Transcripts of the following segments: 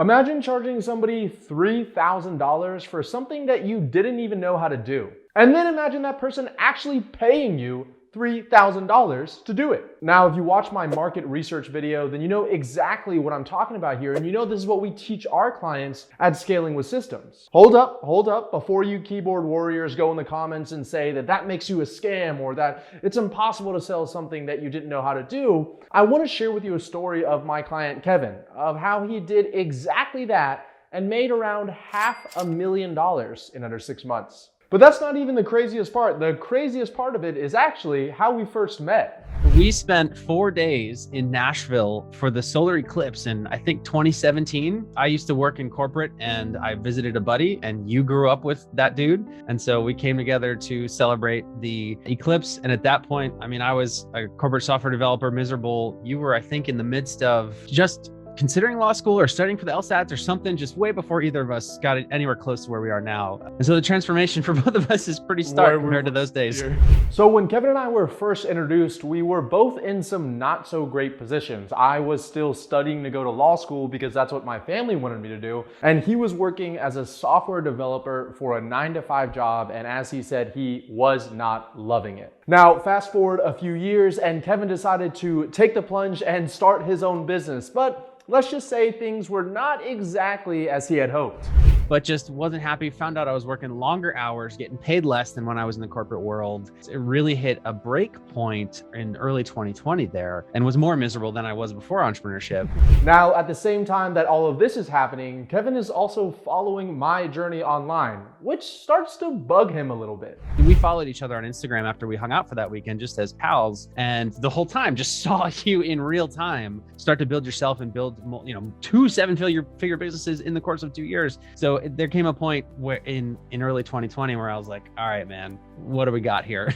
Imagine charging somebody $3,000 for something that you didn't even know how to do. And then imagine that person actually paying you $3,000 to do it. Now, if you watch my market research video, then you know exactly what I'm talking about here. And you know this is what we teach our clients at Scaling with Systems. Hold up, before you keyboard warriors go in the comments and say that that makes you a scam or that it's impossible to sell something that you didn't know how to do. I want to share with you a story of my client, Kevin, of how he did exactly that and made around $500,000 in under 6 months. But that's not even the craziest part. The craziest part of it is actually how we first met. We spent 4 days in Nashville for the solar eclipse in, I think, 2017. I used to work in corporate and I visited a buddy, and you grew up with that dude. And so we came together to celebrate the eclipse. And at that point, I mean, I was a corporate software developer, miserable. You were, I think, in the midst of just considering law school or studying for the LSATs or something, just way before either of us got anywhere close to where we are now. And so the transformation for both of us is pretty stark compared to those days. So when Kevin and I were first introduced, we were both in some not so great positions. I was still studying to go to law school because that's what my family wanted me to do. And he was working as a software developer for a 9-to-5 job. And as he said, he was not loving it. Now, fast forward a few years and Kevin decided to take the plunge and start his own business. But let's just say things were not exactly as he had hoped. But just wasn't happy, found out I was working longer hours, getting paid less than when I was in the corporate world. It really hit a break point in early 2020 there and was more miserable than I was before entrepreneurship. Now, at the same time that all of this is happening, Kevin is also following my journey online, which starts to bug him a little bit. We followed each other on Instagram after we hung out for that weekend just as pals, and the whole time just saw you in real time start to build yourself and build, 2 7-figure businesses in the course of 2 years. So there came a point where in early 2020 where I was like, all right, man, what do we got here?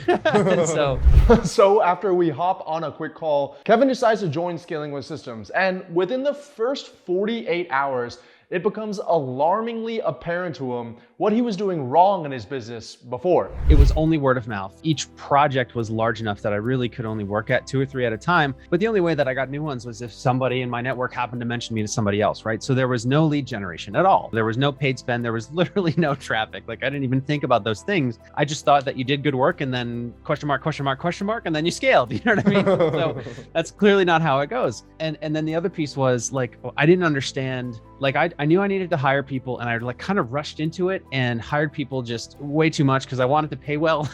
So after we hop on a quick call, Kevin decides to join Scaling with Systems. And within the first 48 hours, it becomes alarmingly apparent to him what he was doing wrong in his business before. It was only word of mouth. Each project was large enough that I really could only work at 2 or 3 at a time. But the only way that I got new ones was if somebody in my network happened to mention me to somebody else, right? So there was no lead generation at all. There was no paid spend. There was literally no traffic. Like I didn't even think about those things. I just thought that you did good work and then question mark, and then you scaled. You know what I mean? So that's clearly not how it goes. And then the other piece was like, I didn't understand. Like I knew I needed to hire people and I like kind of rushed into it and hired people just way too much because I wanted to pay well.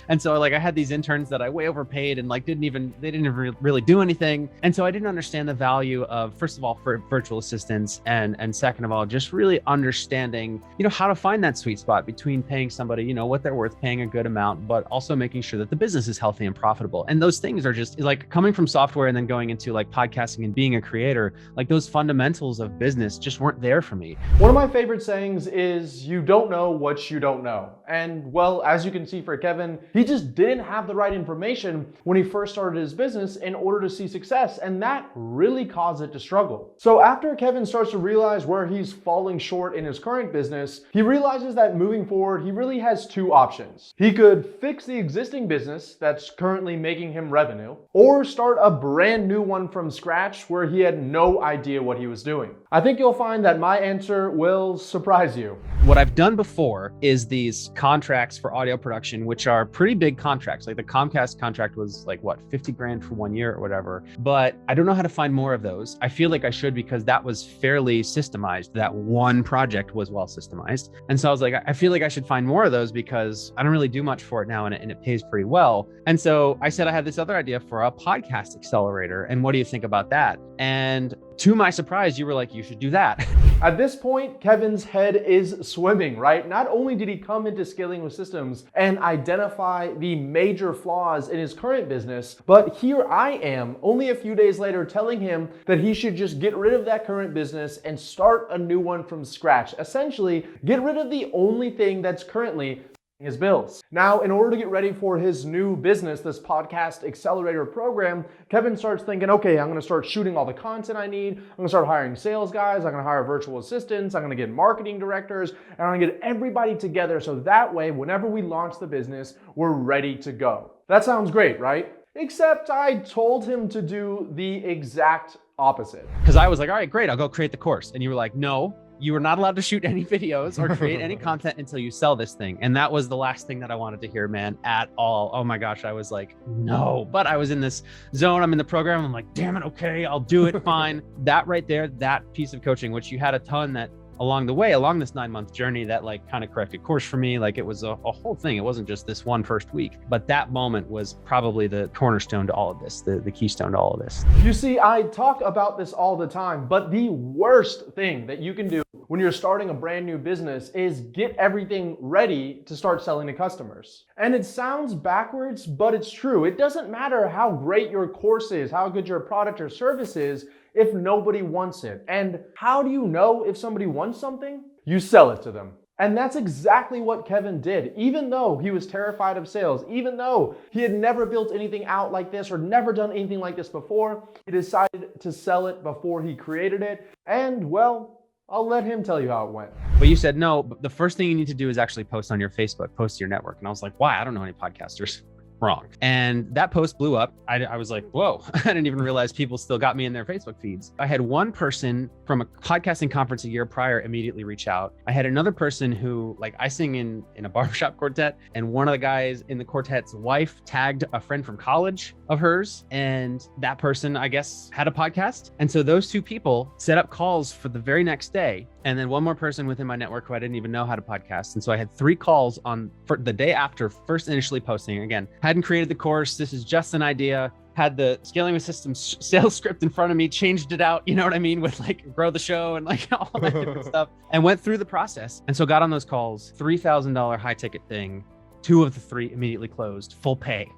And so like I had these interns that I way overpaid and like they didn't even really do anything. And so I didn't understand the value of, first of all, for virtual assistants and second of all, just really understanding, how to find that sweet spot between paying somebody, what they're worth, paying a good amount, but also making sure that the business is healthy and profitable. And those things are just like coming from software and then going into like podcasting and being a creator, like those fundamentals of business just weren't there for me. One of my favorite sayings is, you don't know what you don't know. And well, as you can see for Kevin, he just didn't have the right information when he first started his business in order to see success. And that really caused it to struggle. So after Kevin starts to realize where he's falling short in his current business, he realizes that moving forward, he really has 2 options. He could fix the existing business that's currently making him revenue, or start a brand new one from scratch where he had no idea what he was doing. I think you'll find that my answer will surprise you. What I've done before is these contracts for audio production, which are pretty big contracts. Like the Comcast contract was like what, 50 grand for 1 year or whatever. But I don't know how to find more of those. I feel like I should because that was fairly systemized. That one project was well systemized. And so I was like, I feel like I should find more of those because I don't really do much for it now and it pays pretty well. And so I said I had this other idea for a podcast accelerator. And what do you think about that? And to my surprise, you were like, you should do that. At this point, Kevin's head is swimming, right? Not only did he come into Scaling with Systems and identify the major flaws in his current business, but here I am only a few days later telling him that he should just get rid of that current business and start a new one from scratch. Essentially, get rid of the only thing that's currently his bills. Now, in order to get ready for his new business, this podcast accelerator program, Kevin starts thinking, okay, I'm going to start shooting all the content I need. I'm going to start hiring sales guys. I'm going to hire virtual assistants. I'm going to get marketing directors, and I'm going to get everybody together so that way, whenever we launch the business, we're ready to go. That sounds great, right? Except I told him to do the exact opposite. Because I was like, all right, great, I'll go create the course. And you were like, no, you are not allowed to shoot any videos or create any content until you sell this thing. And that was the last thing that I wanted to hear, man, at all. Oh my gosh, I was like, no. But I was in this zone, I'm in the program, I'm like, damn it, okay, I'll do it, fine. That right there, that piece of coaching, which you had a ton that along the way, along this 9-month journey, that like kind of corrected course for me. Like it was a whole thing. It wasn't just this one first week, but that moment was probably the cornerstone to all of this, the keystone to all of this. You see, I talk about this all the time, but the worst thing that you can do when you're starting a brand new business is get everything ready to start selling to customers. And it sounds backwards, but it's true. It doesn't matter how great your course is, how good your product or service is, if nobody wants it. And how do you know if somebody wants something? You sell it to them. And that's exactly what Kevin did. Even though he was terrified of sales, even though he had never built anything out like this or never done anything like this before, he decided to sell it before he created it. And well, I'll let him tell you how it went. But you said, no, but the first thing you need to do is actually post on your Facebook, post to your network. And I was like, why? I don't know any podcasters. Wrong. And that post blew up. I was like, whoa, I didn't even realize people still got me in their Facebook feeds. I had one person from a podcasting conference a year prior immediately reach out. I had another person who, like, I sing in a barbershop quartet, and one of the guys in the quartet's wife tagged a friend from college of hers. And that person, I guess, had a podcast. And so those two people set up calls for the very next day. And then one more person within my network who I didn't even know how to podcast. And so I had 3 calls for the day after first initially posting. Again, hadn't created the course. This is just an idea. Had the Scaling with Systems sales script in front of me, changed it out, you know what I mean? With like grow the show and like all that different stuff, and went through the process. And so got on those calls, $3,000 high ticket thing. 2 of the 3 immediately closed, full pay.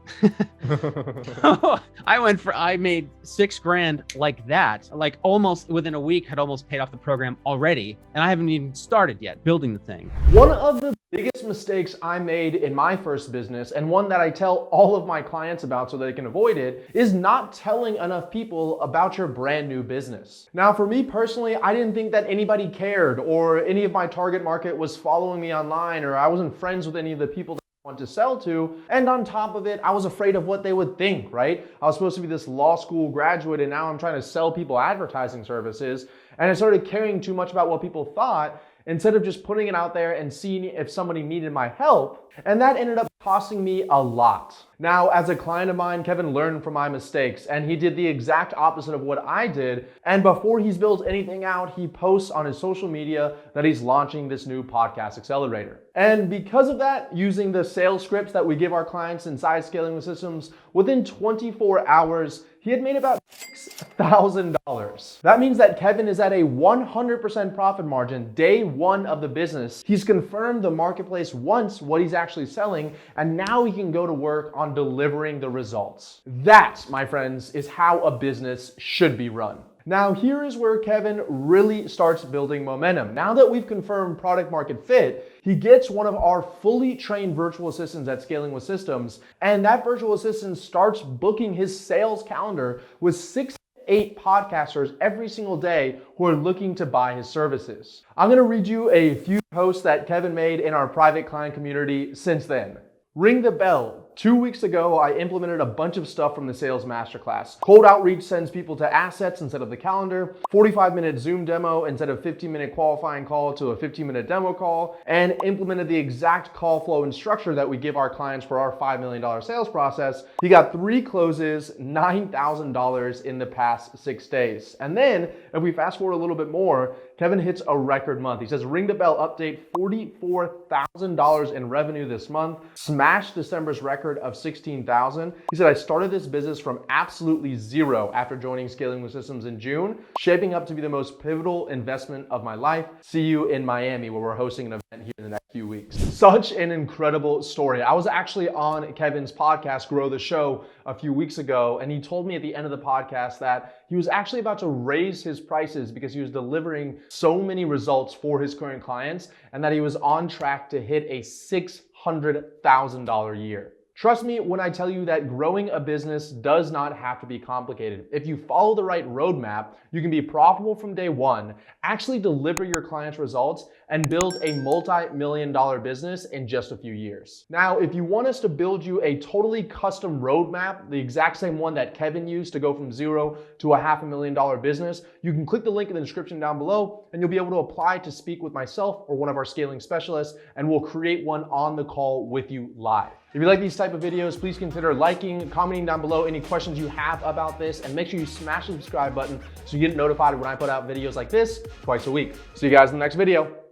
I made $6,000 like that, like almost within a week, had almost paid off the program already. And I haven't even started yet building the thing. One of the biggest mistakes I made in my first business, and one that I tell all of my clients about so they can avoid it, is not telling enough people about your brand new business. Now, for me personally, I didn't think that anybody cared, or any of my target market was following me online, or I wasn't friends with any of the people that want to sell to. And on top of it, I was afraid of what they would think, right? I was supposed to be this law school graduate, and now I'm trying to sell people advertising services. And I started caring too much about what people thought instead of just putting it out there and seeing if somebody needed my help. And that ended up costing me a lot. Now, as a client of mine, Kevin learned from my mistakes, and he did the exact opposite of what I did. And before he's built anything out, he posts on his social media that he's launching this new podcast accelerator. And because of that, using the sales scripts that we give our clients inside Scaling with Systems, within 24 hours, he had made about $6,000. That means that Kevin is at a 100% profit margin day 1 of the business. He's confirmed the marketplace wants what he's actually selling, and now he can go to work on delivering the results. That, my friends, is how a business should be run. Now, here is where Kevin really starts building momentum. Now that we've confirmed product market fit, he gets one of our fully trained virtual assistants at Scaling with Systems, and that virtual assistant starts booking his sales calendar with 6 to 8 podcasters every single day who are looking to buy his services. I'm gonna read you a few posts that Kevin made in our private client community since then. Ring the bell. 2 weeks ago, I implemented a bunch of stuff from the sales masterclass. Cold outreach sends people to assets instead of the calendar, 45-minute Zoom demo instead of 15-minute qualifying call to a 15-minute demo call, and implemented the exact call flow and structure that we give our clients for our $5 million sales process. He got 3 closes, $9,000 in the past 6 days. And then, if we fast forward a little bit more, Kevin hits a record month. He says, ring the bell update, $44,000 in revenue this month, smashed December's record of $16,000. He said, I started this business from absolutely zero after joining Scaling with Systems in June, shaping up to be the most pivotal investment of my life. See you in Miami, where we're hosting an event here in the next few weeks. Such an incredible story. I was actually on Kevin's podcast, Grow the Show, a few weeks ago, and he told me at the end of the podcast that he was actually about to raise his prices because he was delivering so many results for his current clients, and that he was on track to hit a $600,000 year. Trust me when I tell you that growing a business does not have to be complicated. If you follow the right roadmap, you can be profitable from day one, actually deliver your clients results, and build a multi-million-dollar business in just a few years. Now, if you want us to build you a totally custom roadmap, the exact same one that Kevin used to go from zero to a $500,000 business, you can click the link in the description down below and you'll be able to apply to speak with myself or one of our scaling specialists, and we'll create one on the call with you live. If you like these type of videos, please consider liking, commenting down below any questions you have about this, and make sure you smash the subscribe button so you get notified when I put out videos like this twice a week. See you guys in the next video.